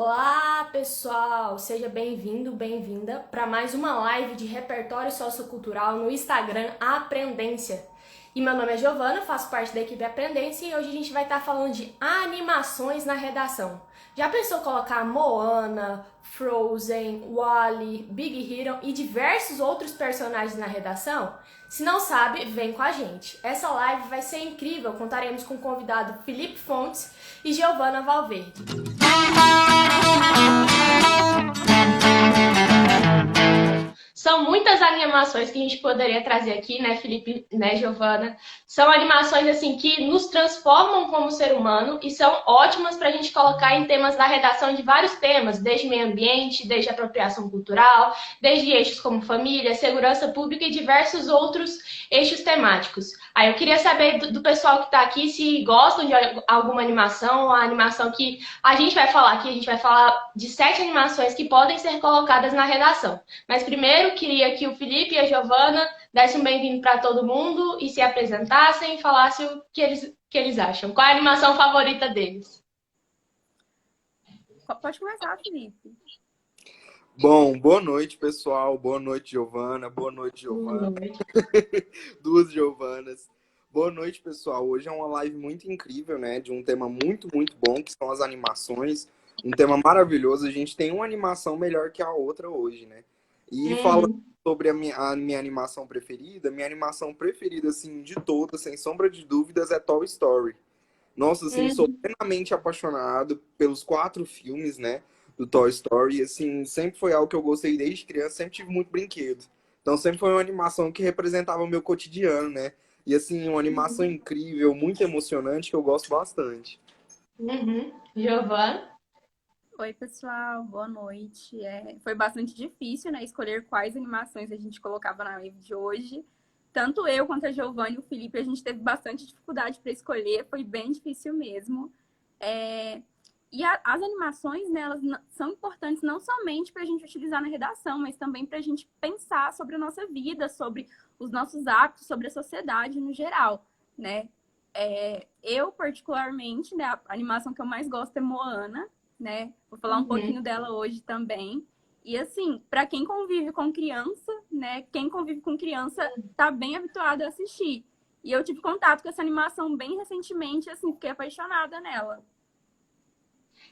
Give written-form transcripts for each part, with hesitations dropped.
Olá, pessoal! Seja bem-vindo, bem-vinda para mais uma live de repertório sociocultural no Instagram Aprendência. E meu nome é Giovana, faço parte da equipe Aprendência e hoje a gente vai estar falando de animações na redação. Já pensou colocar Moana, Frozen, Wall-E, Big Hero e diversos outros personagens na redação? Se não sabe, vem com a gente. Essa live vai ser incrível, contaremos com o convidado Felipe Fontes e Giovana Valverde. São muitas animações que a gente poderia trazer aqui, né, Felipe, né, Giovana? São animações, assim, que nos transformam como ser humano e são ótimas para a gente colocar em temas da redação de vários temas, desde meio ambiente, desde apropriação cultural, desde eixos como família, segurança pública e diversos outros eixos temáticos. Aí eu queria saber do pessoal que está aqui se gostam de alguma animação, a animação que a gente vai falar aqui, a gente vai falar de 7 animações que podem ser colocadas na redação. Mas primeiro, queria que o Felipe e a Giovana dessem um bem-vindo para todo mundo e se apresentassem e falassem o que eles acham. Qual é a animação favorita deles? Pode começar, Felipe. Bom, boa noite, pessoal. Boa noite, Giovana. Boa noite, Giovana. Boa noite. Duas Giovanas. Boa noite, pessoal. Hoje é uma live muito incrível, né? De um tema muito, muito bom, que são as animações. Um tema maravilhoso. A gente tem uma animação melhor que a outra hoje, né? E falando sobre a minha animação preferida, assim, de todas, sem sombra de dúvidas, é Toy Story. Nossa, assim, sou plenamente apaixonado pelos 4 filmes, né? Do Toy Story, assim, sempre foi algo que eu gostei desde criança, sempre tive muito brinquedo. Então sempre foi uma animação que representava o meu cotidiano, né? E assim, uma animação incrível, muito emocionante, que eu gosto bastante. Giovana? Oi, pessoal. Boa noite. Foi bastante difícil, né, escolher quais animações a gente colocava na live de hoje. Tanto eu quanto a Giovana e o Felipe, a gente teve bastante dificuldade para escolher, foi bem difícil mesmo. As animações, né, elas são importantes não somente para a gente utilizar na redação, mas também para a gente pensar sobre a nossa vida, sobre os nossos hábitos, sobre a sociedade no geral, né? Eu, particularmente, né, a animação que eu mais gosto é Moana, né? Vou falar um pouquinho dela hoje também. E assim, para quem convive com criança, né? Quem convive com criança tá bem habituado a assistir. E eu tive contato com essa animação bem recentemente, assim, fiquei apaixonada nela.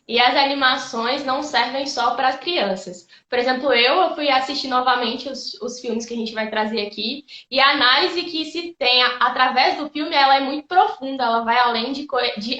E as animações não servem só para as crianças. Por exemplo, eu fui assistir novamente os filmes que a gente vai trazer aqui, e a análise que se tem através do filme, ela é muito profunda, ela vai além de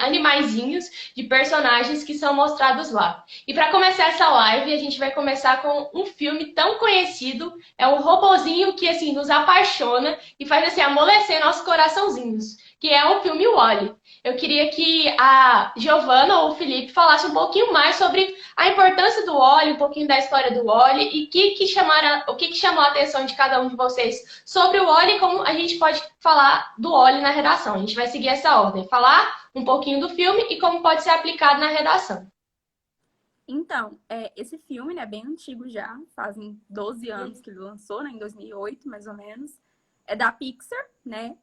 animaizinhos, de personagens que são mostrados lá. E para começar essa live, a gente vai começar com um filme tão conhecido, é um robozinho que assim nos apaixona e faz assim amolecer nossos coraçãozinhos, que é o filme Wall-E. Eu queria que a Giovana ou o Felipe falassem um pouquinho mais sobre a importância do Wall-E, um pouquinho da história do Wall-E e o que chamou a atenção de cada um de vocês sobre o Wall-E e como a gente pode falar do Wall-E na redação. A gente vai seguir essa ordem, falar um pouquinho do filme e como pode ser aplicado na redação. Então, esse filme, né, é bem antigo já, fazem 12 anos que ele lançou, né, em 2008, mais ou menos. É da Pixar, né?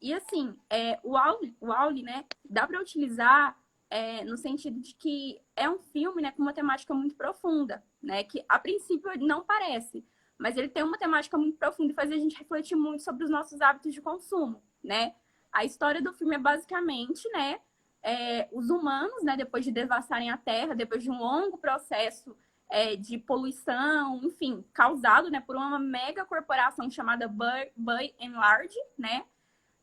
E assim, o Wall-E, né, dá para utilizar no sentido de que é um filme, né, com uma temática muito profunda, né, que a princípio não parece, mas ele tem uma temática muito profunda e faz a gente refletir muito sobre os nossos hábitos de consumo, né? A história do filme é basicamente, né, os humanos, né, depois de devastarem a Terra, depois de um longo processo de poluição, enfim, causado, né, por uma mega corporação chamada By and Large, né?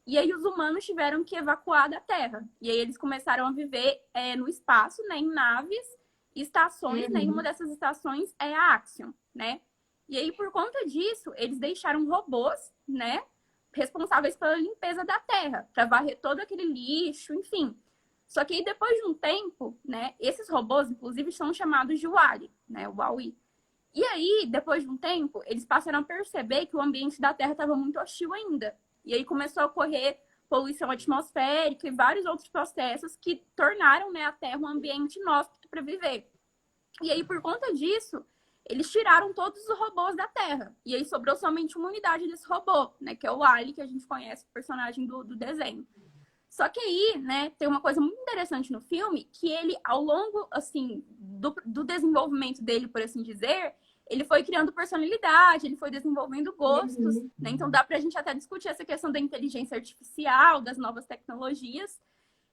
E aí os humanos tiveram que evacuar da Terra. E aí eles começaram a viver no espaço, né, em naves, estações, né? E uma dessas estações é a Axion, né? E aí, por conta disso, eles deixaram robôs, né, responsáveis pela limpeza da Terra, para varrer todo aquele lixo, enfim. Só que aí, depois de um tempo, né, esses robôs, inclusive, são chamados de Wall-E, né, Wall-E. E aí, depois de um tempo, eles passaram a perceber que o ambiente da Terra estava muito hostil ainda. E aí começou a ocorrer poluição atmosférica e vários outros processos que tornaram, né, a Terra um ambiente inóspito para viver. E aí, por conta disso, eles tiraram todos os robôs da Terra. E aí sobrou somente uma unidade desse robô, né, que é o Wall-E, que a gente conhece, o personagem do desenho. Só que aí, né, tem uma coisa muito interessante no filme, que ele, ao longo, assim, do desenvolvimento dele, por assim dizer, ele foi criando personalidade, ele foi desenvolvendo gostos, né? Então dá pra gente até discutir essa questão da inteligência artificial, das novas tecnologias.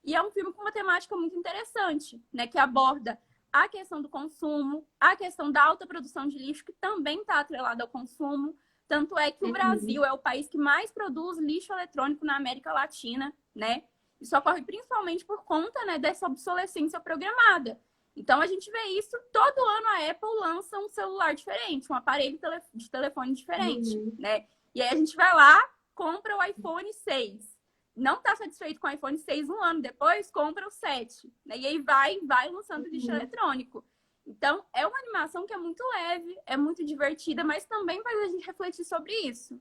E é um filme com uma temática muito interessante, né, que aborda a questão do consumo, a questão da alta produção de lixo, que também está atrelada ao consumo. Tanto é que o Brasil é o país que mais produz lixo eletrônico na América Latina, né? Isso ocorre principalmente por conta, né, dessa obsolescência programada. Então, a gente vê isso, todo ano a Apple lança um celular diferente, um aparelho de telefone diferente, né? E aí a gente vai lá, compra o iPhone 6. Não está satisfeito com o iPhone 6 um ano depois, compra o 7. Né? E aí vai lançando lixo eletrônico. Então, é uma animação que é muito leve, é muito divertida, mas também faz a gente refletir sobre isso.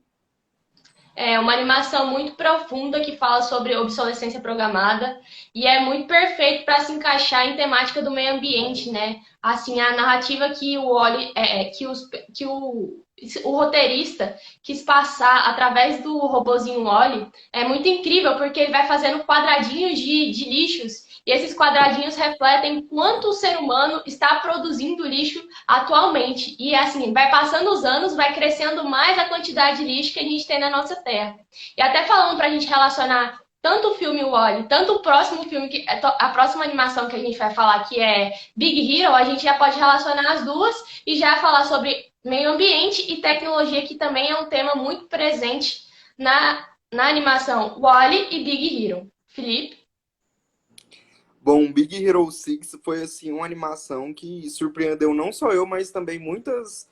É uma animação muito profunda que fala sobre obsolescência programada e é muito perfeito para se encaixar em temática do meio ambiente, né? Assim, a narrativa que o Oli, que o roteirista quis passar através do robozinho Oli é muito incrível porque ele vai fazendo quadradinhos de lixos e esses quadradinhos refletem quanto o ser humano está produzindo lixo atualmente. E assim, vai passando os anos, vai crescendo mais a quantidade de lixo que a gente tem na nossa Terra. E até falando para a gente relacionar tanto o filme Wall-E, tanto o próximo filme, a próxima animação que a gente vai falar, que é Big Hero, a gente já pode relacionar as duas e já falar sobre meio ambiente e tecnologia, que também é um tema muito presente na animação Wall-E e Big Hero. Felipe? Bom, Big Hero 6 foi assim uma animação que surpreendeu não só eu, mas também muitos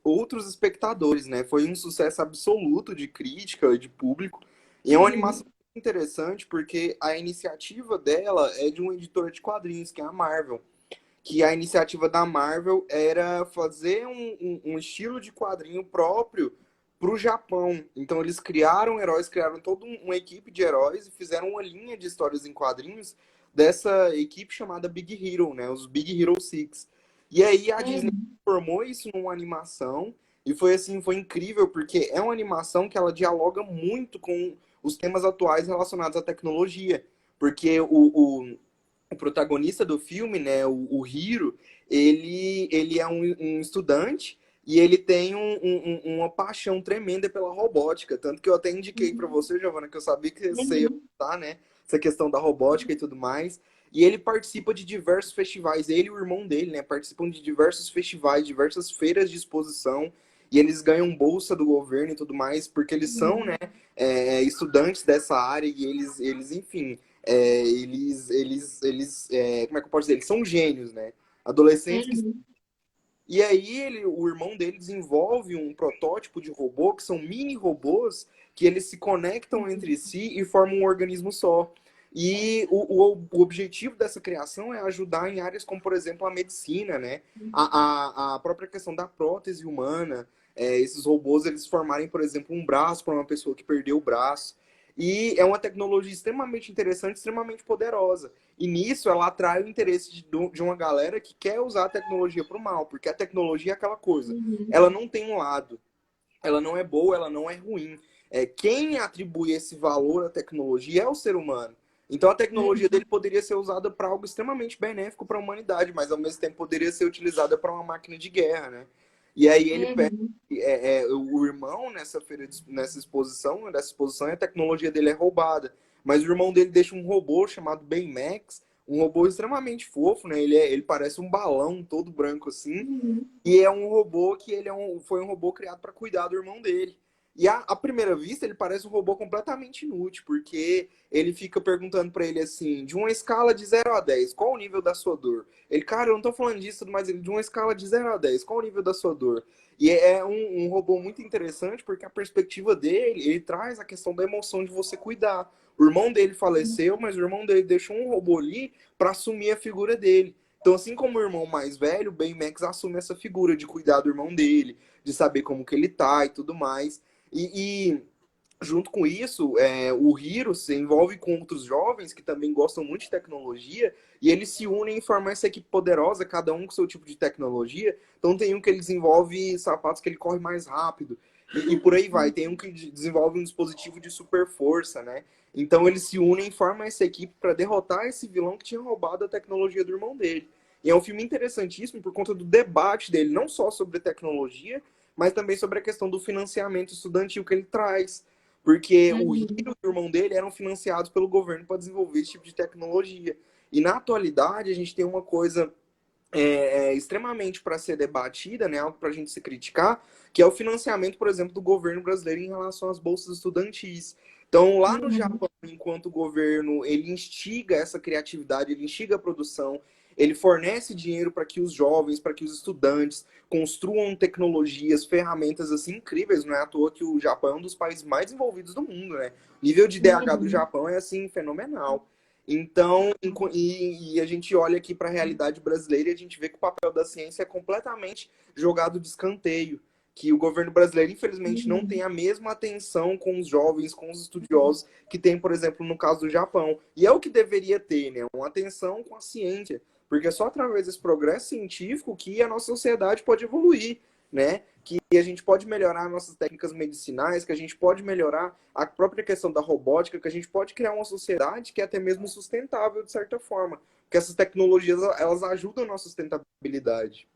outros espectadores, né? Foi um sucesso absoluto de crítica e de público. E é uma animação muito interessante porque a iniciativa dela é de uma editora de quadrinhos, que é a Marvel. Que a iniciativa da Marvel era fazer um estilo de quadrinho próprio para o Japão. Então eles criaram heróis, criaram toda uma equipe de heróis e fizeram uma linha de histórias em quadrinhos dessa equipe chamada Big Hero, né? Os Big Hero 6. E aí a Disney formou isso numa animação e foi assim, foi incrível porque é uma animação que ela dialoga muito com os temas atuais relacionados à tecnologia. Porque o protagonista do filme, né, o Hiro, ele é um estudante e ele tem uma paixão tremenda pela robótica. Tanto que eu até indiquei para você, Giovana, que eu sabia que você ia gostar, né? Essa questão da robótica e tudo mais. E ele participa de diversos festivais. Ele e o irmão dele, né, participam de diversos festivais, diversas feiras de exposição. E eles ganham bolsa do governo e tudo mais, porque eles são, né, estudantes dessa área e eles enfim, como é que eu posso dizer? Eles são gênios, né? Adolescentes que... E aí o irmão dele desenvolve um protótipo de robô, que são mini robôs, que eles se conectam entre si e formam um organismo só. E o objetivo dessa criação é ajudar em áreas como, por exemplo, a medicina, né? A própria questão da prótese humana. Esses robôs, eles formarem, por exemplo, um braço para uma pessoa que perdeu o braço. E é uma tecnologia extremamente interessante, extremamente poderosa. E nisso ela atrai o interesse de uma galera que quer usar a tecnologia para o mal, porque a tecnologia é aquela coisa. Ela não tem um lado. Ela não é boa, ela não é ruim. Quem atribui esse valor à tecnologia é o ser humano. Então a tecnologia dele poderia ser usada para algo extremamente benéfico para a humanidade, mas ao mesmo tempo poderia ser utilizada para uma máquina de guerra, né? E aí ele pega o irmão nessa exposição, e a tecnologia dele é roubada. Mas o irmão dele deixa um robô chamado Baymax, um robô extremamente fofo, né? Ele parece um balão todo branco assim. E é um robô que foi um robô criado para cuidar do irmão dele. E à primeira vista ele parece um robô completamente inútil, porque ele fica perguntando para ele assim, de uma escala de 0 a 10, qual o nível da sua dor? Ele, cara, eu não tô falando disso, mas de uma escala de 0 a 10, qual o nível da sua dor? E é um robô muito interessante, porque a perspectiva dele, ele traz a questão da emoção de você cuidar. O irmão dele faleceu, mas o irmão dele deixou um robô ali para assumir a figura dele. Então, assim como o irmão mais velho, o Baymax assume essa figura de cuidar do irmão dele, de saber como que ele tá e tudo mais. E junto com isso, o Hiro se envolve com outros jovens que também gostam muito de tecnologia e eles se unem e formam essa equipe poderosa, cada um com seu tipo de tecnologia. Então tem um que ele desenvolve sapatos que ele corre mais rápido. E por aí vai. Tem um que desenvolve um dispositivo de super força, né? Então eles se unem e formam essa equipe para derrotar esse vilão que tinha roubado a tecnologia do irmão dele. E é um filme interessantíssimo por conta do debate dele, não só sobre tecnologia, mas também sobre a questão do financiamento estudantil que ele traz. Porque o Hiro e o irmão dele eram financiados pelo governo para desenvolver esse tipo de tecnologia. E na atualidade, a gente tem uma coisa extremamente para ser debatida, né, algo para a gente se criticar, que é o financiamento, por exemplo, do governo brasileiro em relação às bolsas estudantis. Então, lá no Japão, enquanto o governo ele instiga essa criatividade, ele instiga a produção, ele fornece dinheiro para que os jovens, para que os estudantes construam tecnologias, ferramentas assim incríveis. Não é à toa que o Japão é um dos países mais envolvidos do mundo, né? O nível de DH do Japão é assim fenomenal. Então, e a gente olha aqui para a realidade brasileira e a gente vê que o papel da ciência é completamente jogado de escanteio. Que o governo brasileiro, infelizmente, não tem a mesma atenção com os jovens, com os estudiosos, que tem, por exemplo, no caso do Japão. E é o que deveria ter, né? Uma atenção com a ciência. Porque é só através desse progresso científico que a nossa sociedade pode evoluir, né? Que a gente pode melhorar nossas técnicas medicinais, que a gente pode melhorar a própria questão da robótica, que a gente pode criar uma sociedade que é até mesmo sustentável, de certa forma. Porque essas tecnologias, elas ajudam a nossa sustentabilidade.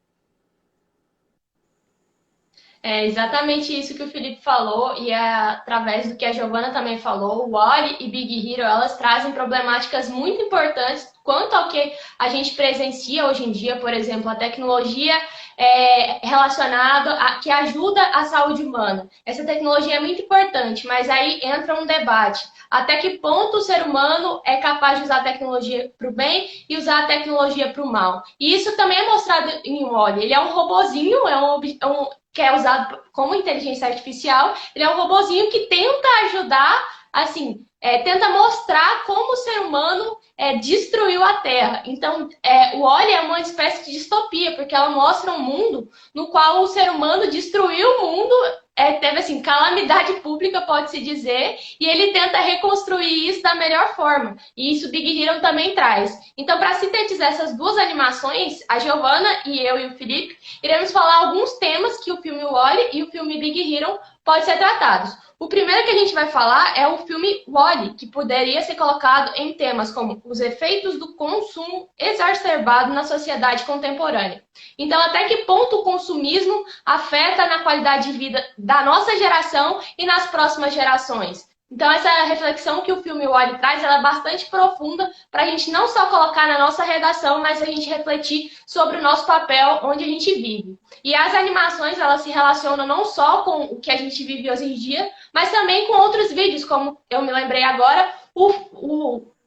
É exatamente isso que o Felipe falou, e através do que a Giovana também falou, o Wall-E e Big Hero, elas trazem problemáticas muito importantes quanto ao que a gente presencia hoje em dia, por exemplo, a tecnologia relacionada que ajuda a saúde humana. Essa tecnologia é muito importante, mas aí entra um debate. Até que ponto o ser humano é capaz de usar a tecnologia para o bem e usar a tecnologia para o mal? E isso também é mostrado em Wall-E. Ele é um robozinho, que é usado como inteligência artificial, ele é um robozinho que tenta ajudar, assim, tenta mostrar como o ser humano destruiu a Terra. Então, o Wall-E é uma espécie de distopia, porque ela mostra um mundo no qual o ser humano destruiu o mundo, teve, assim, calamidade pública, pode-se dizer, e ele tenta reconstruir isso da melhor forma. E isso Big Hero também traz. Então, para sintetizar essas duas animações, a Giovana e eu e o Felipe iremos falar alguns temas que o filme Wall-E e o filme Big Hero podem ser tratados. O primeiro que a gente vai falar é o filme Wall-E, que poderia ser colocado em temas como os efeitos do consumo exacerbado na sociedade contemporânea. Então, até que ponto o consumismo afeta na qualidade de vida da nossa geração e nas próximas gerações? Então, essa reflexão que o filme Wall-E traz, ela é bastante profunda para a gente não só colocar na nossa redação, mas a gente refletir sobre o nosso papel onde a gente vive. E as animações, elas se relacionam não só com o que a gente vive hoje em dia, mas também com outros vídeos, como eu me lembrei agora,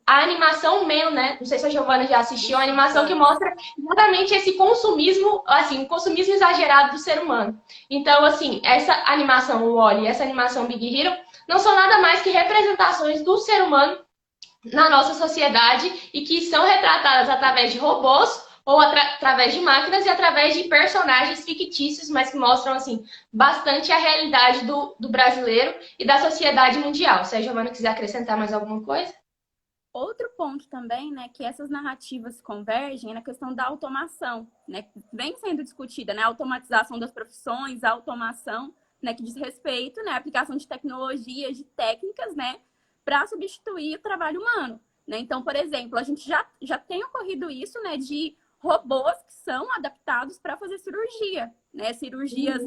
a animação Man, né? Não sei se a Giovana já assistiu, a animação que mostra exatamente esse consumismo, assim, o consumismo exagerado do ser humano. Então, assim, essa animação Wall-E e essa animação Big Hero não são nada mais que representações do ser humano na nossa sociedade e que são retratadas através de robôs ou através de máquinas e através de personagens fictícios, mas que mostram, assim, bastante a realidade do brasileiro e da sociedade mundial. Se a Giovana quiser acrescentar mais alguma coisa? Outro ponto também, né, que essas narrativas convergem é na questão da automação, né, vem sendo discutida, né, a automatização das profissões, a automação, né, que diz respeito, né, à aplicação de tecnologias, de técnicas, né, para substituir o trabalho humano, né? Então, por exemplo, a gente já tem ocorrido isso, né, de robôs que são adaptados para fazer cirurgia, né, cirurgias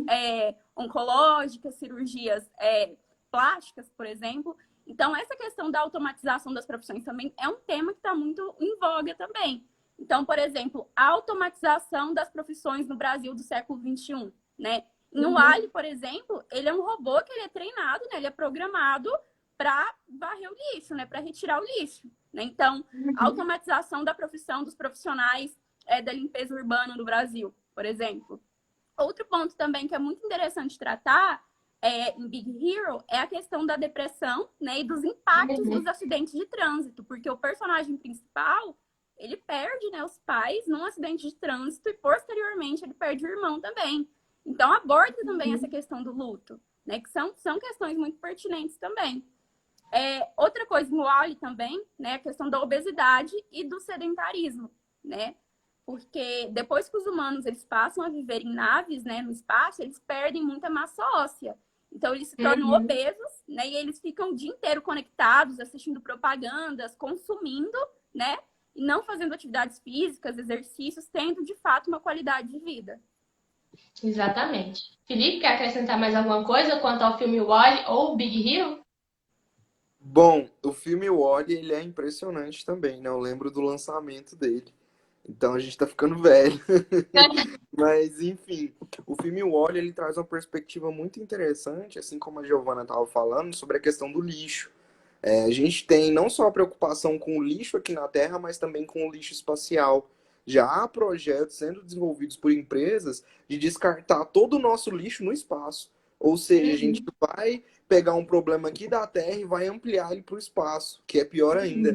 oncológicas, cirurgias plásticas, por exemplo. Então, essa questão da automatização das profissões também é um tema que está muito em voga também. Então, por exemplo, a automatização das profissões no Brasil do século XXI, né? No Wall-E, por exemplo, ele é um robô que ele é treinado, né? Ele é programado para varrer o lixo, né? Para retirar o lixo, né? Então, a automatização da profissão dos profissionais da limpeza urbana no Brasil, por exemplo. Outro ponto também que é muito interessante tratar em Big Hero é a questão da depressão, né, e dos impactos dos acidentes de trânsito, porque o personagem principal, ele perde, né, os pais num acidente de trânsito e posteriormente ele perde o irmão também. Então aborda também essa questão do luto, né, que são questões muito pertinentes também. Outra coisa no Wall-E também, né, a questão da obesidade e do sedentarismo, né? Porque depois que os humanos eles passam a viver em naves, né, no espaço, eles perdem muita massa óssea. Então, eles se tornam obesos, né? E eles ficam o dia inteiro conectados, assistindo propagandas, consumindo, né? E não fazendo atividades físicas, exercícios, tendo, de fato, uma qualidade de vida. Exatamente. Felipe, quer acrescentar mais alguma coisa quanto ao filme Wall-E ou Big Hero? Bom, o filme Wall-E, ele é impressionante também, né? Eu lembro do lançamento dele. Então a gente tá ficando velho. Mas, enfim, o filme Wall-E, ele traz uma perspectiva muito interessante, assim como a Giovana estava falando, sobre a questão do lixo. A gente tem não só a preocupação com o lixo aqui na Terra, mas também com o lixo espacial. Já há projetos sendo desenvolvidos por empresas de descartar todo o nosso lixo no espaço. Ou seja, a gente vai pegar um problema aqui da Terra e vai ampliar ele para o espaço, que é pior ainda.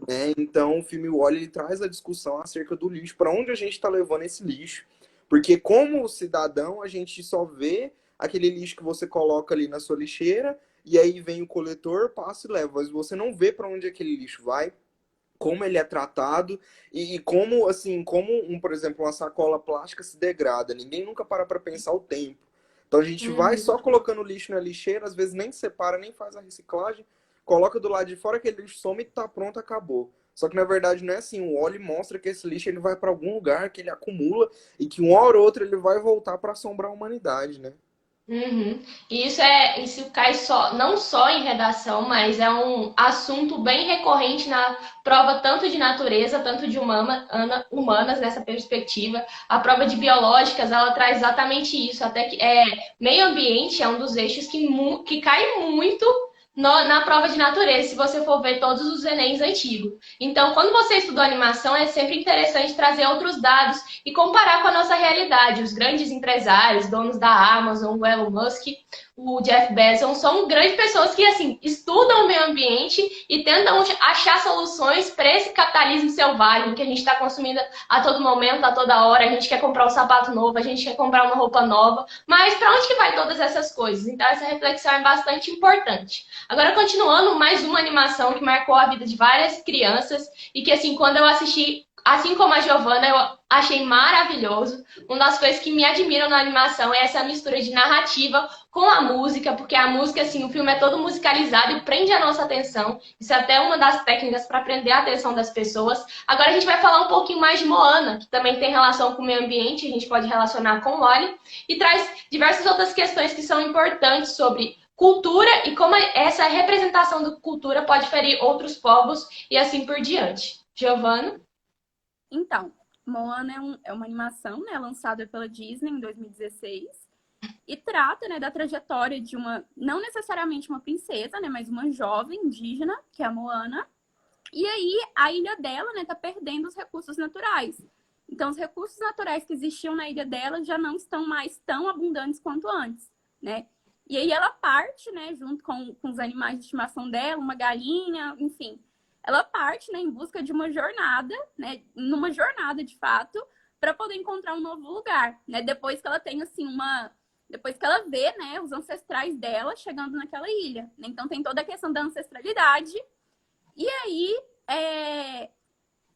Né? Então, o filme Wall-E ele traz a discussão acerca do lixo, para onde a gente está levando esse lixo. Porque como cidadão, a gente só vê aquele lixo que você coloca ali na sua lixeira, e aí vem o coletor, passa e leva. Mas você não vê para onde aquele lixo vai, como ele é tratado e como, assim, por exemplo, uma sacola plástica se degrada. Ninguém nunca para pensar o tempo. Então a gente vai só colocando lixo na lixeira, às vezes nem separa, nem faz a reciclagem, coloca do lado de fora, aquele lixo some e tá pronto, acabou. Só que na verdade não é assim. O óleo mostra que esse lixo ele vai para algum lugar, que ele acumula e que uma hora ou outra ele vai voltar para assombrar a humanidade, né? E isso cai não só em redação, mas é um assunto bem recorrente na prova tanto de natureza, tanto de humanas nessa perspectiva. A prova de biológicas, ela traz exatamente isso, até que meio ambiente é um dos eixos que cai muito na prova de natureza, se você for ver todos os Enems antigos. Então, quando você estudou animação, é sempre interessante trazer outros dados e comparar com a nossa realidade. Os grandes empresários, donos da Amazon, o Elon Musk, o Jeff Bezos, são grandes pessoas que, assim, estudam o meio ambiente e tentam achar soluções para esse capitalismo selvagem que a gente está consumindo a todo momento, a toda hora. A gente quer comprar um sapato novo, a gente quer comprar uma roupa nova, mas para onde que vai todas essas coisas? Então, essa reflexão é bastante importante. Agora, continuando, mais uma animação que marcou a vida de várias crianças e que, assim, quando eu assisti, assim como a Giovana, eu achei maravilhoso. Uma das coisas que me admiram na animação é essa mistura de narrativa com a música, porque a música, assim, o filme é todo musicalizado e prende a nossa atenção. Isso é até uma das técnicas para prender a atenção das pessoas. Agora a gente vai falar um pouquinho mais de Moana, que também tem relação com o meio ambiente, a gente pode relacionar com o Wall-E, e traz diversas outras questões que são importantes sobre cultura e como essa representação da cultura pode ferir outros povos e assim por diante. Giovana? Então, Moana é uma animação, né, lançada pela Disney em 2016 e trata, né, da trajetória de não necessariamente uma princesa, né, mas uma jovem indígena, que é a Moana. E aí a ilha dela, né, tá perdendo os recursos naturais. Então, os recursos naturais que existiam na ilha dela já não estão mais tão abundantes quanto antes, né? E aí ela parte, né, junto com os animais de estimação dela, uma galinha, enfim. Ela parte, né, em busca de uma jornada, né, numa jornada de fato, para poder encontrar um novo lugar, né? Depois que ela tem assim depois que ela vê, né, os ancestrais dela chegando naquela ilha, né? Então tem toda a questão da ancestralidade. E aí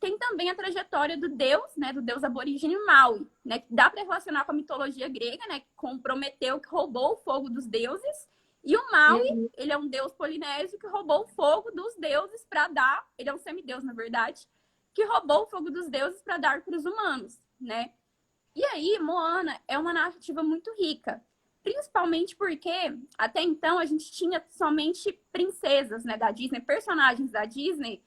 tem também a trajetória do deus, né, do deus aborígene Maui, né, que dá para relacionar com a mitologia grega, né, com Prometeu, que roubou o fogo dos deuses. E o Maui, ele é um deus polinésio que roubou o fogo dos deuses para dar... Ele é um semideus, na verdade, que roubou o fogo dos deuses para dar para os humanos, né? E aí, Moana é uma narrativa muito rica, principalmente porque até então a gente tinha somente princesas, né, da Disney, personagens da Disney,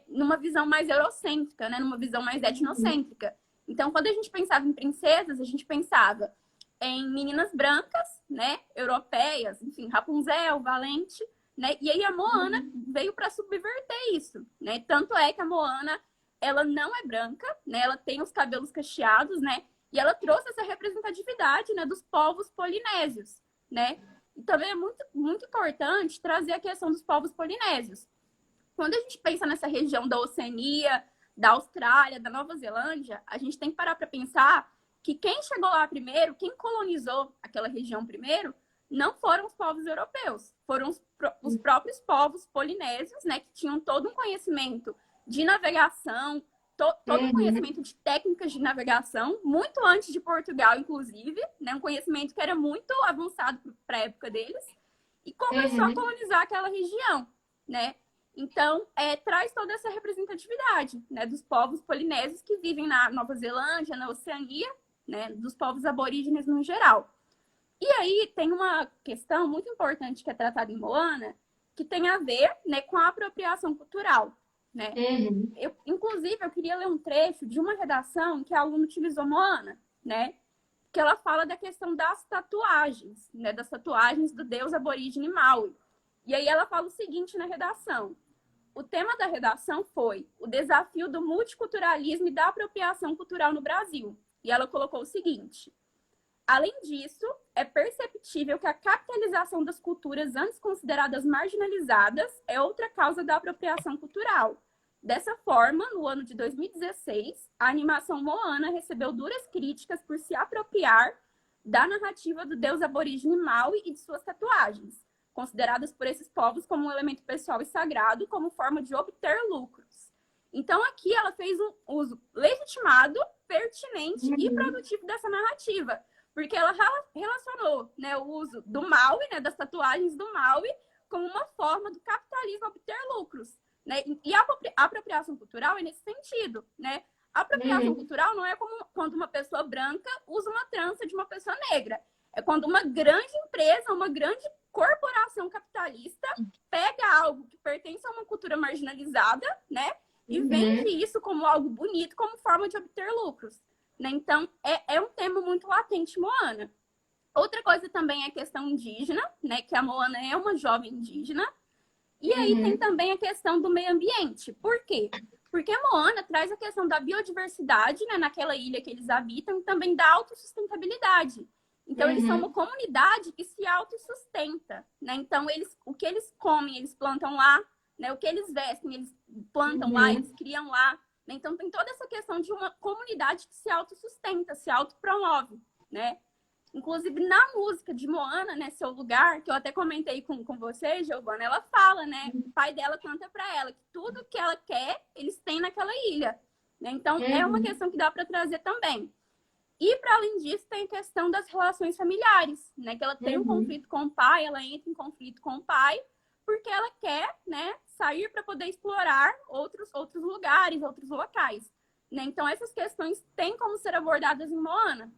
numa visão mais eurocêntrica, né, numa visão mais etnocêntrica. Então, quando a gente pensava em princesas, a gente pensava em meninas brancas, né, europeias, enfim, Rapunzel, Valente, né? E aí a Moana veio para subverter isso, né? Tanto é que a Moana, ela não é branca, né? Ela tem os cabelos cacheados, né? E ela trouxe essa representatividade, né, dos povos polinésios, né? E também é muito, muito importante trazer a questão dos povos polinésios. Quando a gente pensa nessa região da Oceania, da Austrália, da Nova Zelândia, a gente tem que parar para pensar que quem chegou lá primeiro, quem colonizou aquela região primeiro, não foram os povos europeus, foram os próprios povos polinésios, né, que tinham todo um conhecimento de navegação, todo um Uhum. conhecimento de técnicas de navegação, muito antes de Portugal, inclusive, né? Um conhecimento que era muito avançado para a época deles, e começou a Uhum. colonizar aquela região, né? Então, traz toda essa representatividade, né, dos povos polinésios que vivem na Nova Zelândia, na Oceania, né, dos povos aborígenes no geral. E aí tem uma questão muito importante que é tratada em Moana, que tem a ver, né, com a apropriação cultural, né? Uhum. Inclusive, eu queria ler um trecho de uma redação que a aluna utilizou Moana, né? Que ela fala da questão das tatuagens, né? Das tatuagens do deus aborígene Maui. E aí ela fala o seguinte na redação. O tema da redação foi o desafio do multiculturalismo e da apropriação cultural no Brasil. E ela colocou o seguinte: além disso, é perceptível que a capitalização das culturas antes consideradas marginalizadas é outra causa da apropriação cultural. Dessa forma, no ano de 2016, a animação Moana recebeu duras críticas por se apropriar da narrativa do deus aborígene Maui e de suas tatuagens, consideradas por esses povos como um elemento pessoal e sagrado, como forma de obter lucros. Então, aqui ela fez um uso legitimado, pertinente e produtivo dessa narrativa, porque ela relacionou, né, o uso do Maui, né, das tatuagens do Maui, como uma forma do capitalismo obter lucros. Né? E a apropriação cultural é nesse sentido, né? A apropriação cultural não é como quando uma pessoa branca usa uma trança de uma pessoa negra. É quando uma grande empresa, uma grande corporação capitalista pega algo que pertence a uma cultura marginalizada, né? E vende isso como algo bonito, como forma de obter lucros. Né? Então, é um tema muito latente, Moana. Outra coisa também é a questão indígena, né? Que a Moana é uma jovem indígena. E aí tem também a questão do meio ambiente. Por quê? Porque a Moana traz a questão da biodiversidade, né, naquela ilha que eles habitam, e também da autossustentabilidade. Então, eles são uma comunidade que se autossustenta, né? Então, o que eles comem, eles plantam lá, né? O que eles vestem, eles plantam lá, eles criam lá. Né? Então, tem toda essa questão de uma comunidade que se autossustenta, se autopromove, né? Inclusive, na música de Moana, né, Seu Lugar, que eu até comentei com você, Giovana, ela fala, né? O pai dela canta para ela que tudo que ela quer, eles têm naquela ilha. Né? Então, é uma questão que dá para trazer também. E, para além disso, tem a questão das relações familiares, né? Que ela tem um conflito com o pai, ela entra em conflito com o pai, porque ela quer, né, sair para poder explorar outros lugares, outros locais. Né? Então, essas questões têm como ser abordadas em Moana.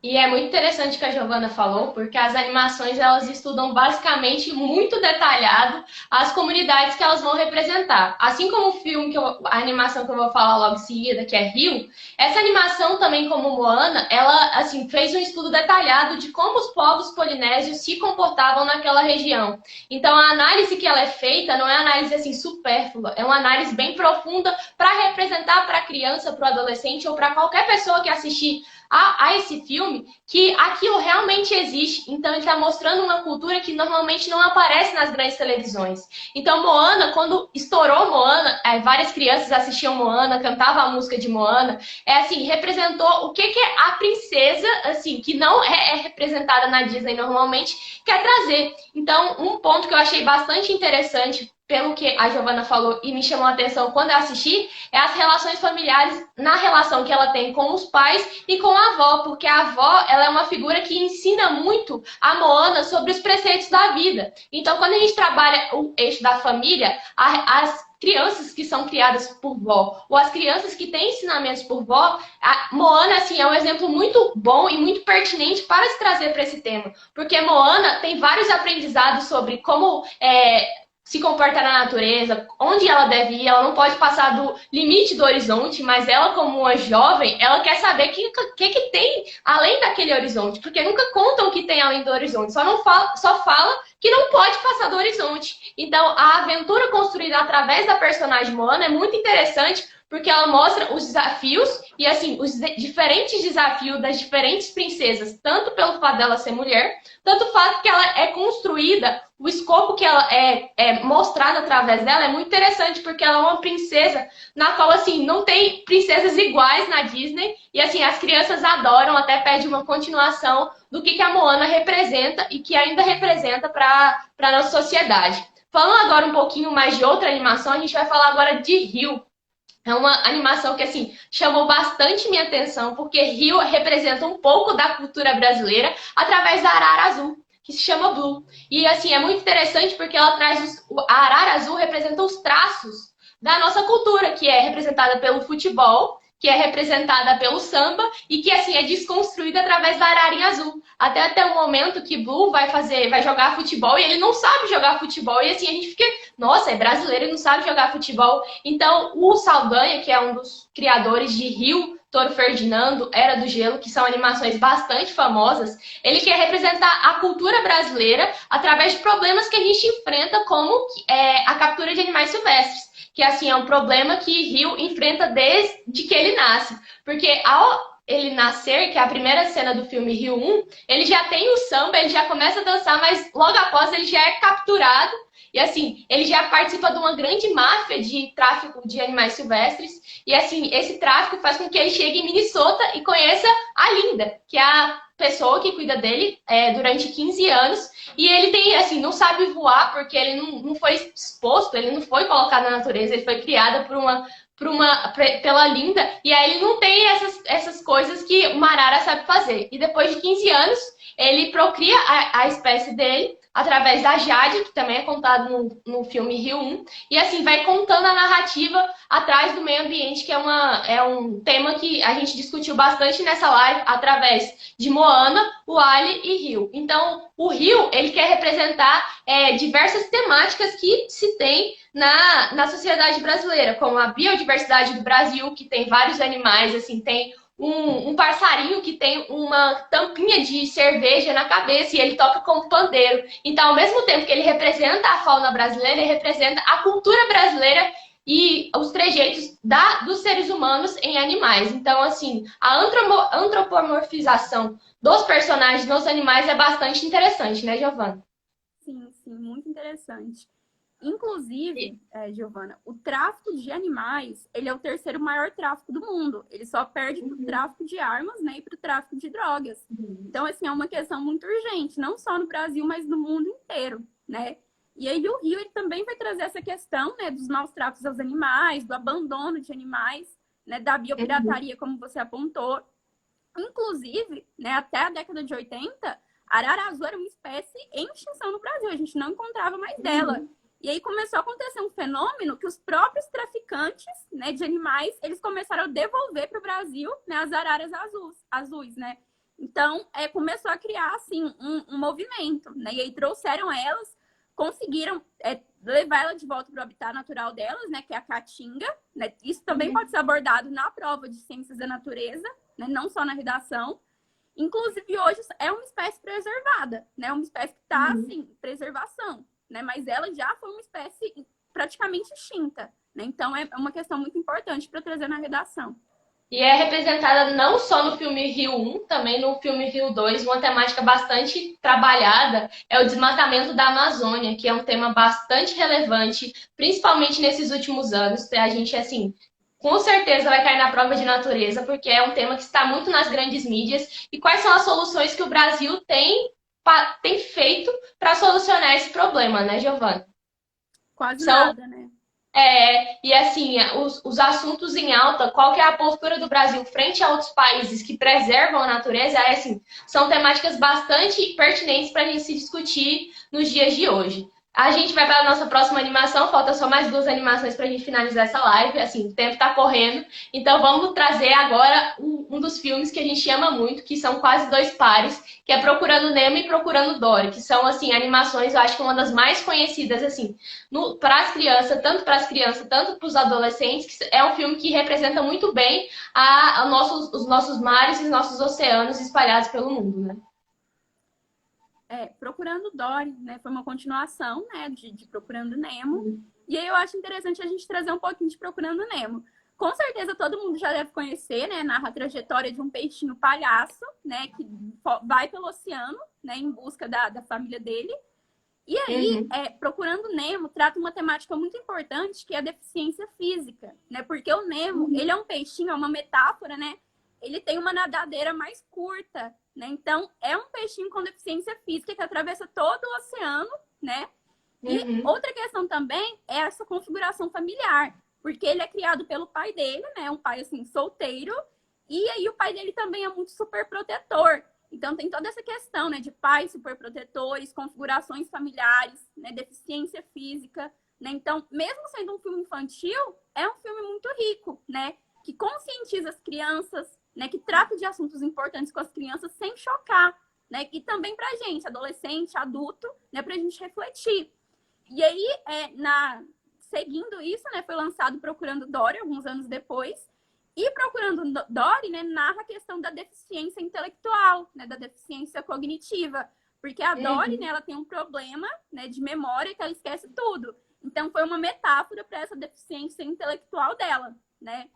E é muito interessante o que a Giovana falou, porque as animações elas estudam basicamente muito detalhado as comunidades que elas vão representar. Assim como o filme, a animação que eu vou falar logo em seguida, que é Rio, essa animação também, como Moana, ela assim, fez um estudo detalhado de como os povos polinésios se comportavam naquela região. Então a análise que ela é feita não é análise assim, supérflua, é uma análise bem profunda para representar para a criança, para o adolescente ou para qualquer pessoa que assistir a esse filme, que aquilo realmente existe. Então, ele está mostrando uma cultura que normalmente não aparece nas grandes televisões. Então, Moana, quando estourou Moana, várias crianças assistiam Moana, cantavam a música de Moana, assim, representou o que é a princesa, assim, que não é representada na Disney normalmente, quer trazer. Então, um ponto que eu achei bastante interessante, pelo que a Giovana falou e me chamou a atenção quando eu assisti, é as relações familiares na relação que ela tem com os pais e com a avó, porque a avó ela é uma figura que ensina muito a Moana sobre os preceitos da vida. Então, quando a gente trabalha o eixo da família, as crianças que são criadas por vó, ou as crianças que têm ensinamentos por vó, a Moana assim, é um exemplo muito bom e muito pertinente para se trazer para esse tema. Porque Moana tem vários aprendizados sobre como se comporta na natureza, onde ela deve ir, ela não pode passar do limite do horizonte, mas ela, como uma jovem, ela quer saber o que tem além daquele horizonte, porque nunca contam o que tem além do horizonte, só fala que não pode passar do horizonte. Então, a aventura construída através da personagem Moana é muito interessante, porque ela mostra os desafios e, assim, os diferentes desafios das diferentes princesas, tanto pelo fato dela ser mulher, tanto o fato que ela é construída, o escopo que ela é mostrado através dela é muito interessante, porque ela é uma princesa na qual, assim, não tem princesas iguais na Disney, e, assim, as crianças adoram, até pedem uma continuação do que a Moana representa e que ainda representa para a nossa sociedade. Falando agora um pouquinho mais de outra animação, a gente vai falar agora de Rio. É uma animação que, assim, chamou bastante minha atenção, porque Rio representa um pouco da cultura brasileira através da arara azul, que se chama Blue. E, assim, é muito interessante porque ela traz a arara azul representa os traços da nossa cultura, que é representada pelo futebol, que é representada pelo samba e que, assim, é desconstruída através da ararinha azul. Até o momento que Blue vai jogar futebol e ele não sabe jogar futebol. E, assim, a gente fica, nossa, é brasileiro e não sabe jogar futebol. Então, o Saldanha, que é um dos criadores de Rio, Toro Ferdinando, Era do Gelo, que são animações bastante famosas, ele quer representar a cultura brasileira através de problemas que a gente enfrenta, como a captura de animais silvestres. Que, assim, é um problema que Rio enfrenta desde que ele nasce. Porque ao ele nascer, que é a primeira cena do filme Rio 1, ele já tem o samba, ele já começa a dançar, mas logo após ele já é capturado. E, assim, ele já participa de uma grande máfia de tráfico de animais silvestres. E, assim, esse tráfico faz com que ele chegue em Minnesota e conheça a Linda, que é a pessoa que cuida dele durante 15 anos. E ele tem, assim, não sabe voar porque ele não foi exposto, ele não foi colocado na natureza, ele foi criado pela Linda. E aí ele não tem essas coisas que uma arara sabe fazer. E depois de 15 anos, ele procria a espécie dele através da Jade, que também é contado no filme Rio 1, e assim, vai contando a narrativa atrás do meio ambiente, que é um tema que a gente discutiu bastante nessa live, através de Moana, Wall-E e Rio. Então, o Rio, ele quer representar diversas temáticas que se tem na sociedade brasileira, como a biodiversidade do Brasil, que tem vários animais, assim, tem um passarinho que tem uma tampinha de cerveja na cabeça e ele toca como pandeiro. Então, ao mesmo tempo que ele representa a fauna brasileira, ele representa a cultura brasileira e os trejeitos dos seres humanos em animais. Então, assim, a antropomorfização dos personagens nos animais é bastante interessante, né, Giovana? Sim, sim, muito interessante. Inclusive, Giovana, o tráfico de animais, ele é o terceiro maior tráfico do mundo. Ele só perde para o tráfico de armas, né, e para o tráfico de drogas. Então, assim, é uma questão muito urgente, não só no Brasil, mas no mundo inteiro, né? E aí o Rio, ele também vai trazer essa questão, né, dos maus tratos aos animais, do abandono de animais, né, da biopirataria, como você apontou. Inclusive, né, até a década de 80, a arara azul era uma espécie em extinção no Brasil. A gente não encontrava mais dela. E aí começou a acontecer um fenômeno que os próprios traficantes, né, de animais, eles começaram a devolver para o Brasil, né, as araras azuis, né? Então, começou a criar, assim, um movimento, né? E aí trouxeram elas, conseguiram levar ela de volta para o habitat natural delas, né, que é a caatinga, né? Isso também pode ser abordado na prova de ciências da natureza, né, não só na redação. Inclusive, hoje é uma espécie preservada, né? Uma espécie que está, assim, em preservação. Né? Mas ela já foi uma espécie praticamente extinta. Né? Então, é uma questão muito importante para trazer na redação. E é representada não só no filme Rio 1, também no filme Rio 2, uma temática bastante trabalhada é o desmatamento da Amazônia, que é um tema bastante relevante, principalmente nesses últimos anos. A gente, assim, com certeza vai cair na prova de natureza, porque é um tema que está muito nas grandes mídias. E quais são as soluções que o Brasil tem feito para solucionar esse problema, né, Giovana? Quase nada, né? E assim, os assuntos em alta, qual que é a postura do Brasil frente a outros países que preservam a natureza, assim, são temáticas bastante pertinentes para a gente se discutir nos dias de hoje. A gente vai para a nossa próxima animação, falta só mais 2 animações para a gente finalizar essa live, assim, o tempo está correndo, então vamos trazer agora um dos filmes que a gente ama muito, que são quase 2 pares, que é Procurando Nemo e Procurando Dory, que são, assim, animações, eu acho que uma das mais conhecidas, assim, para as crianças, tanto para os adolescentes, que é um filme que representa muito bem os nossos mares e os nossos oceanos espalhados pelo mundo, né? Procurando Dory, né? Foi uma continuação, né, de Procurando Nemo. E aí eu acho interessante a gente trazer um pouquinho de Procurando Nemo. Com certeza todo mundo já deve conhecer, né? Narra a trajetória de um peixinho palhaço, né? Que vai pelo oceano, né? Em busca da família dele. E aí, Procurando Nemo trata uma temática muito importante, que é a deficiência física, né? Porque o Nemo, ele é um peixinho, é uma metáfora, né? Ele tem uma nadadeira mais curta, né? Então, é um peixinho com deficiência física que atravessa todo o oceano, né? E outra questão também é essa configuração familiar, porque ele é criado pelo pai dele, né? Um pai, assim, solteiro. E aí o pai dele também é muito super protetor. Então tem toda essa questão, né? De pais super protetores, configurações familiares, né? Deficiência física, né? Então, mesmo sendo um filme infantil, é um filme muito rico, né? Que conscientiza as crianças, né? Que trata de assuntos importantes com as crianças sem chocar, né? E também pra gente, adolescente, adulto, né? Pra gente refletir. E aí, seguindo isso, né? Foi lançado Procurando Dory, alguns anos depois. E Procurando Dory, né? Narra a questão da deficiência intelectual, né? Da deficiência cognitiva. Porque a Dory, né? Ela tem um problema, né? De memória, que ela esquece tudo. Então, foi uma metáfora para essa deficiência intelectual dela, né?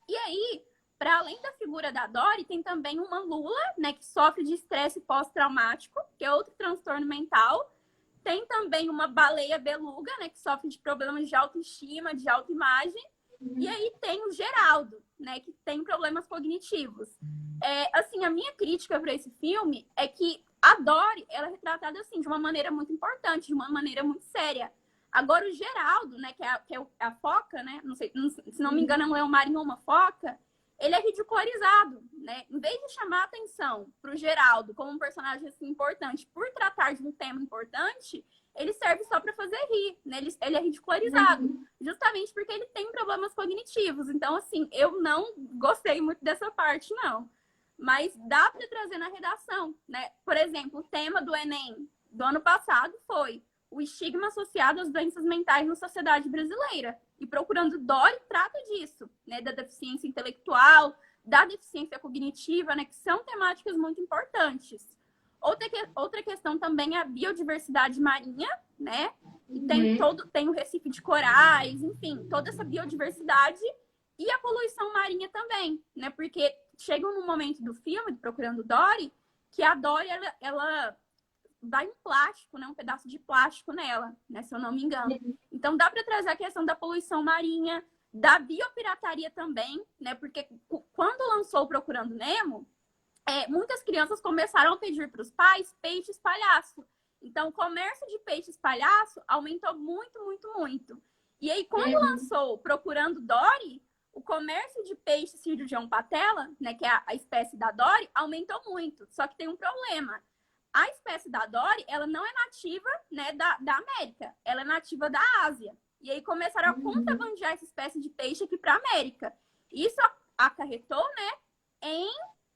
E aí, para além da figura da Dory, tem também uma Lula, né, que sofre de estresse pós-traumático, que é outro transtorno mental. Tem também uma baleia beluga, né, que sofre de problemas de autoestima, de autoimagem. E aí tem o Geraldo, né, que tem problemas cognitivos. Assim, a minha crítica para esse filme é que a Dory, ela é retratada assim, de uma maneira muito importante, de uma maneira muito séria. Agora, o Geraldo, né, que é a foca, né, não sei, se não me engano, é um leão marinho ou uma foca, ele é ridicularizado, né? Em vez de chamar a atenção para o Geraldo como um personagem assim, importante por tratar de um tema importante, ele serve só para fazer rir, né? Ele é ridicularizado, justamente porque ele tem problemas cognitivos. Então, assim, eu não gostei muito dessa parte, não. Mas dá para trazer na redação, né? Por exemplo, o tema do Enem do ano passado foi o estigma associado às doenças mentais na sociedade brasileira. E Procurando Dory trata disso, né? Da deficiência intelectual, da deficiência cognitiva, né? Que são temáticas muito importantes. Outra questão também é a biodiversidade marinha, né? E tem o Recife de corais, enfim, toda essa biodiversidade e a poluição marinha também, né? Porque chega num momento do filme, Procurando Dory, que a Dory, ela vai um plástico, né? Um pedaço de plástico nela, né? Se eu não me engano. Então dá para trazer a questão da poluição marinha, da biopirataria também, né? Porque quando lançou o Procurando Nemo, muitas crianças começaram a pedir para os pais peixes palhaço. Então o comércio de peixes palhaço aumentou muito, muito, muito. E aí quando lançou Procurando Dory, o comércio de peixe cirurgião patela, né? Que é a espécie da Dory, aumentou muito. Só que tem um problema. A espécie da Dory, ela não é nativa, né, da América. Ela é nativa da Ásia. E aí começaram a contrabandear essa espécie de peixe aqui para a América. Isso acarretou, né, em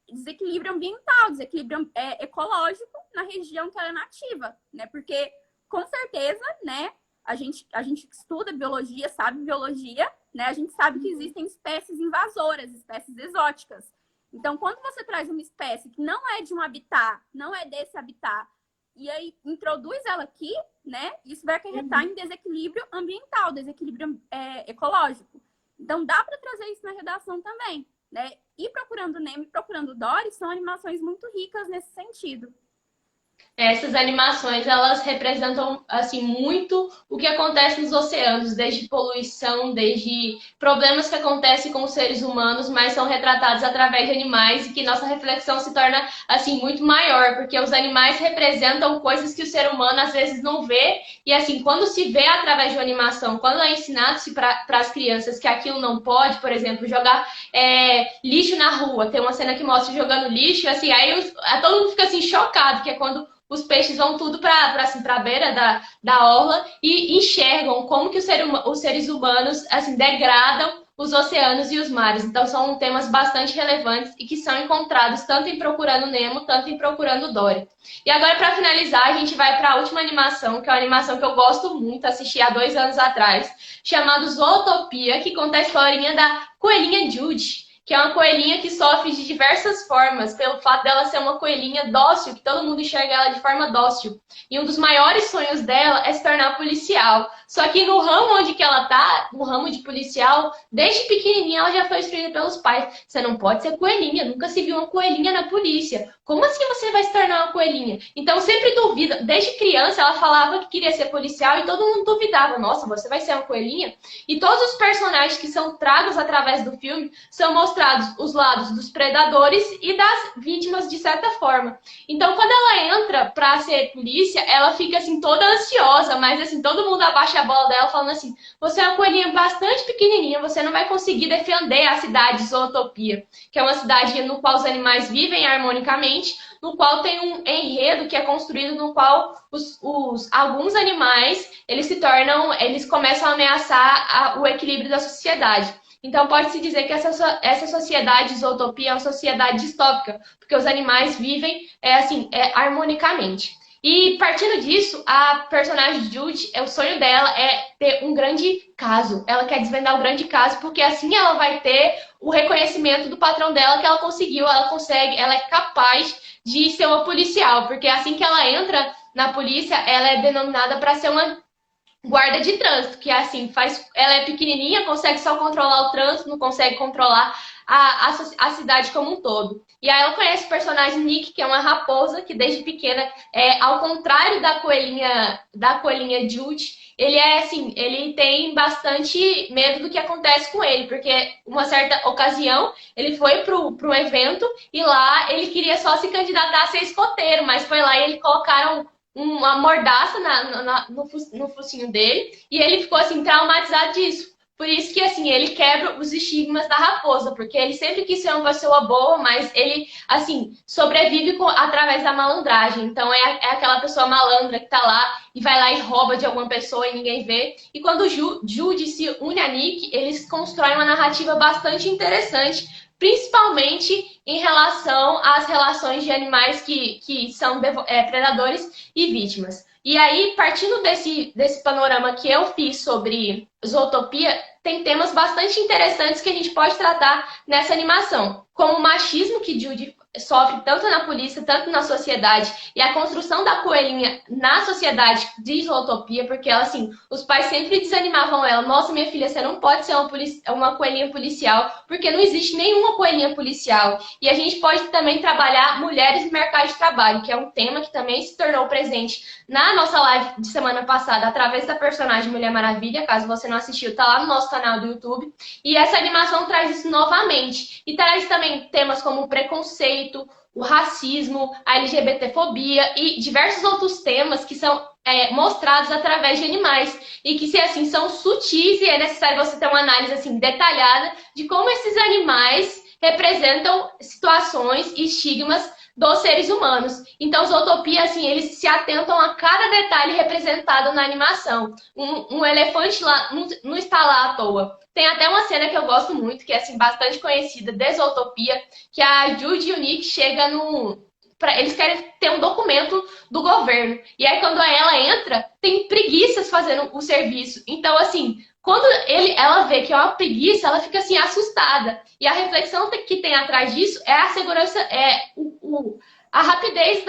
desequilíbrio ambiental, desequilíbrio ecológico na região que ela é nativa, né? Porque, com certeza, né, a gente estuda biologia, sabe biologia, né? A gente sabe que existem espécies invasoras, espécies exóticas. Então, quando você traz uma espécie que não é de um habitat, não é desse habitat, e aí introduz ela aqui, né? Isso vai acarretar em desequilíbrio ambiental, desequilíbrio ecológico. Então, dá para trazer isso na redação também, né? E Procurando Nemo e Procurando Dory são animações muito ricas nesse sentido. Essas animações, elas representam, assim, muito o que acontece nos oceanos, desde poluição, desde problemas que acontecem com os seres humanos, mas são retratados através de animais e que nossa reflexão se torna, assim, muito maior, porque os animais representam coisas que o ser humano, às vezes, não vê, e, assim, quando se vê através de uma animação, quando é ensinado-se para as crianças que aquilo não pode, por exemplo, jogar lixo na rua, tem uma cena que mostra jogando lixo, assim, aí todo mundo fica, assim, chocado, que é quando os peixes vão tudo para a beira da orla e enxergam como que os seres humanos assim, degradam os oceanos e os mares. Então, são temas bastante relevantes e que são encontrados tanto em Procurando Nemo, tanto em Procurando Dory. E agora, para finalizar, a gente vai para a última animação, que é uma animação que eu gosto muito, assisti há 2 anos atrás, chamada Zootopia, que conta a historinha da coelhinha Judy, que é uma coelhinha que sofre de diversas formas, pelo fato dela ser uma coelhinha dócil, que todo mundo enxerga ela de forma dócil. E um dos maiores sonhos dela é se tornar policial. Só que no ramo onde que ela tá, no ramo de policial, desde pequenininha ela já foi instruída pelos pais. Você não pode ser coelhinha, nunca se viu uma coelhinha na polícia. Como assim você vai se tornar uma coelhinha? Então sempre duvida. Desde criança ela falava que queria ser policial e todo mundo duvidava. Nossa, você vai ser uma coelhinha? E todos os personagens que são tragos através do filme são mostrados mostrados os lados dos predadores e das vítimas de certa forma. Então, quando ela entra pra ser polícia, ela fica assim toda ansiosa, mas assim, todo mundo abaixa a bola dela falando assim: você é uma coelhinha bastante pequenininha, você não vai conseguir defender a cidade de Zootopia, que é uma cidade no qual os animais vivem harmonicamente, no qual tem um enredo que é construído no qual alguns animais, eles começam a ameaçar o equilíbrio da sociedade. Então, pode-se dizer que essa sociedade de Zootopia é uma sociedade distópica, porque os animais vivem harmonicamente. E partindo disso, a personagem de Judy, o sonho dela é ter um grande caso. Ela quer desvendar o grande caso, porque assim ela vai ter o reconhecimento do patrão dela que ela conseguiu, ela consegue, ela é capaz de ser uma policial, porque assim que ela entra na polícia, ela é denominada para ser uma guarda de trânsito, que assim ela é pequenininha, consegue só controlar o trânsito, não consegue controlar a cidade como um todo. E aí ela conhece o personagem Nick, que é uma raposa, que desde pequena, ao contrário da coelhinha Judy, ele tem bastante medo do que acontece com ele, porque uma certa ocasião ele foi para um evento e lá ele queria só se candidatar a ser escoteiro, mas foi lá e eles colocaram uma mordaça no focinho dele e ele ficou assim traumatizado disso. Por isso que assim ele quebra os estigmas da raposa, porque ele sempre quis ser uma pessoa boa, mas ele assim sobrevive através da malandragem. Então é aquela pessoa malandra que tá lá e vai lá e rouba de alguma pessoa e ninguém vê. E quando o Judy se une a Nick, eles constroem uma narrativa bastante interessante, principalmente em relação às relações de animais que são predadores e vítimas. E aí, partindo desse panorama que eu fiz sobre Zootopia, tem temas bastante interessantes que a gente pode tratar nessa animação, como o machismo que Judy sofre tanto na polícia, tanto na sociedade, e a construção da coelhinha na sociedade de Zootopia, porque ela, assim, os pais sempre desanimavam ela: nossa, minha filha, você não pode ser uma coelhinha policial, porque não existe nenhuma coelhinha policial. E a gente pode também trabalhar mulheres no mercado de trabalho, que é um tema que também se tornou presente na nossa live de semana passada, através da personagem Mulher Maravilha. Caso você não assistiu, tá lá no nosso canal do YouTube. E essa animação traz isso novamente. E traz também temas como o preconceito, o racismo, a LGBTfobia e diversos outros temas que são mostrados através de animais. E que, se assim, são sutis, e é necessário você ter uma análise assim detalhada de como esses animais representam situações e estigmas dos seres humanos. Então, Zootopia, assim, eles se atentam a cada detalhe representado na animação. Um elefante lá não está lá à toa. Tem até uma cena que eu gosto muito, que é assim, bastante conhecida, de Zootopia, que a Judy e o Nick chegam eles querem ter um documento do governo. E aí, quando ela entra, tem preguiças fazendo o serviço. Então, assim, quando ela vê que é uma preguiça, ela fica assim, assustada. E a reflexão que tem atrás disso é a segurança, a rapidez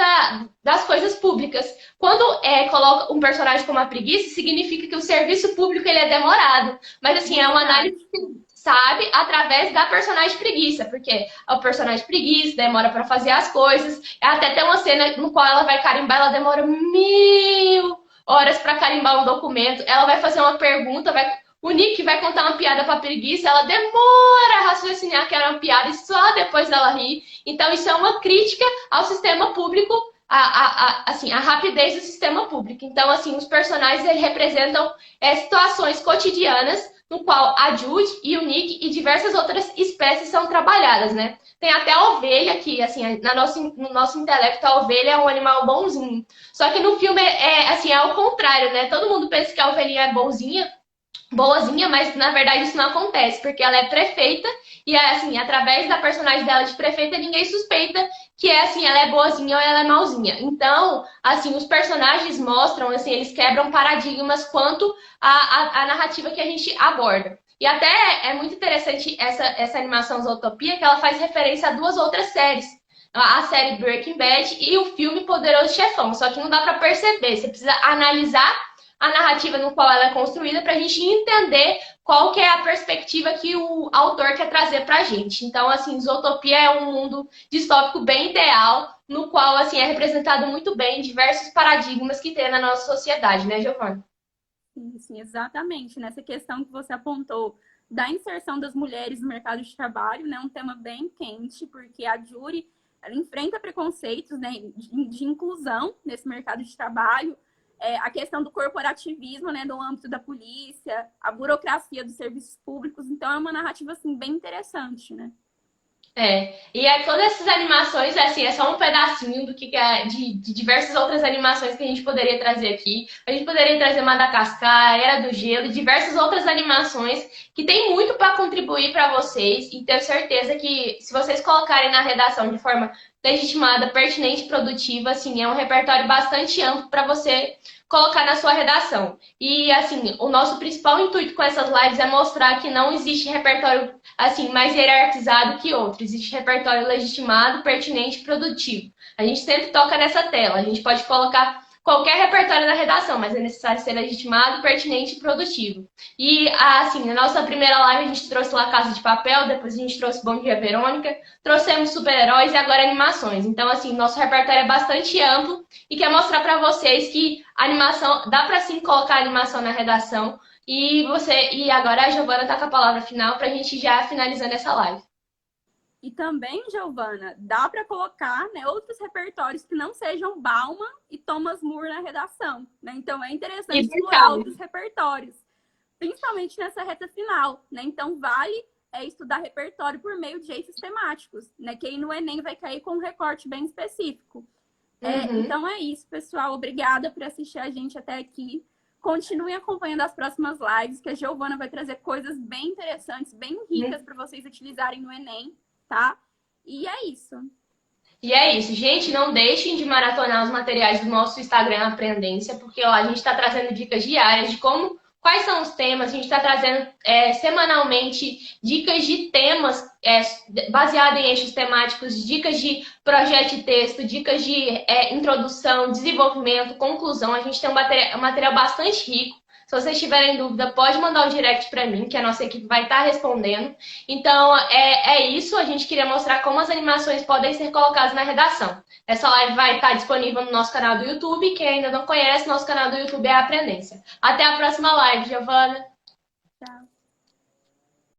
das coisas públicas. Quando coloca um personagem como uma preguiça, significa que o serviço público ele é demorado. Mas assim, é uma análise que sabe através da personagem preguiça, porque o personagem preguiça demora para fazer as coisas. Até tem uma cena no qual ela vai carimbar, ela demora 1000 horas para carimbar um documento. Ela vai fazer uma pergunta, o Nick vai contar uma piada pra preguiça, ela demora a raciocinar que era uma piada e só depois ela ri. Então isso é uma crítica ao sistema público, assim, a rapidez do sistema público. Então, assim, os personagens eles representam situações cotidianas no qual a Judy e o Nick e diversas outras espécies são trabalhadas, né? Tem até a ovelha que, assim, no nosso intelecto, a ovelha é um animal bonzinho. Só que no filme assim, é o contrário, né? Todo mundo pensa que a ovelhinha é boazinha, mas na verdade isso não acontece, porque ela é prefeita e assim, através da personagem dela de prefeita, ninguém suspeita que assim, ela é boazinha ou ela é malzinha. Então, assim, os personagens mostram, assim, eles quebram paradigmas quanto à narrativa que a gente aborda. E até é muito interessante essa animação Zootopia, que ela faz referência a duas outras séries. A série Breaking Bad e o filme Poderoso Chefão. Só que não dá pra perceber, você precisa analisar a narrativa no qual ela é construída para a gente entender qual que é a perspectiva que o autor quer trazer para a gente. Então, assim, Zootopia é um mundo distópico bem ideal, no qual, assim, é representado muito bem diversos paradigmas que tem na nossa sociedade, né, Giovana? Sim, exatamente. Nessa questão que você apontou da inserção das mulheres no mercado de trabalho, né? Um tema bem quente, porque a Jury ela enfrenta preconceitos, né, de inclusão nesse mercado de trabalho, a questão do corporativismo, né, no âmbito da polícia, a burocracia dos serviços públicos. Então, é uma narrativa assim, bem interessante, né? E todas essas animações, assim, é só um pedacinho do que é de diversas outras animações que a gente poderia trazer aqui. A gente poderia trazer Madagascar, Era do Gelo, diversas outras animações que tem muito para contribuir para vocês e tenho certeza que se vocês colocarem na redação de forma legitimada, pertinente e produtiva, assim, é um repertório bastante amplo para você colocar na sua redação. E, assim, o nosso principal intuito com essas lives é mostrar que não existe repertório, assim, mais hierarquizado que outro. Existe repertório legitimado, pertinente e produtivo. A gente sempre toca nessa tela. A gente pode colocar qualquer repertório na redação, mas é necessário ser legitimado, pertinente e produtivo. E, assim, na nossa primeira live a gente trouxe La Casa de Papel, depois a gente trouxe Bom Dia Verônica, trouxemos super-heróis e agora animações. Então, assim, nosso repertório é bastante amplo e quer mostrar para vocês que a animação, dá para sim colocar a animação na redação. E agora a Giovana tá com a palavra final para a gente já finalizando essa live. E também, Giovana, dá para colocar, né, outros repertórios que não sejam Bauman e Thomas More na redação, né? Então é interessante explorar outros repertórios, principalmente nessa reta final, né? Então vale estudar repertório por meio de eixos temáticos, né? Que aí no Enem vai cair com um recorte bem específico. Então é isso, pessoal. Obrigada por assistir a gente até aqui. Continuem acompanhando as próximas lives, que a Giovana vai trazer coisas bem interessantes, bem ricas para vocês utilizarem no Enem. Tá? E é isso. Gente, não deixem de maratonar os materiais do nosso Instagram Aprendência, porque lá a gente está trazendo dicas diárias de quais são os temas, a gente está trazendo semanalmente dicas de temas baseados em eixos temáticos, dicas de projeto de texto, dicas de introdução, desenvolvimento, conclusão. A gente tem um material bastante rico. Se vocês tiverem dúvida, pode mandar o direct para mim, que a nossa equipe vai estar respondendo. Então, é isso. A gente queria mostrar como as animações podem ser colocadas na redação. Essa live vai estar disponível no nosso canal do YouTube. Quem ainda não conhece, nosso canal do YouTube é a Aprendência. Até a próxima live, Giovana. Tchau.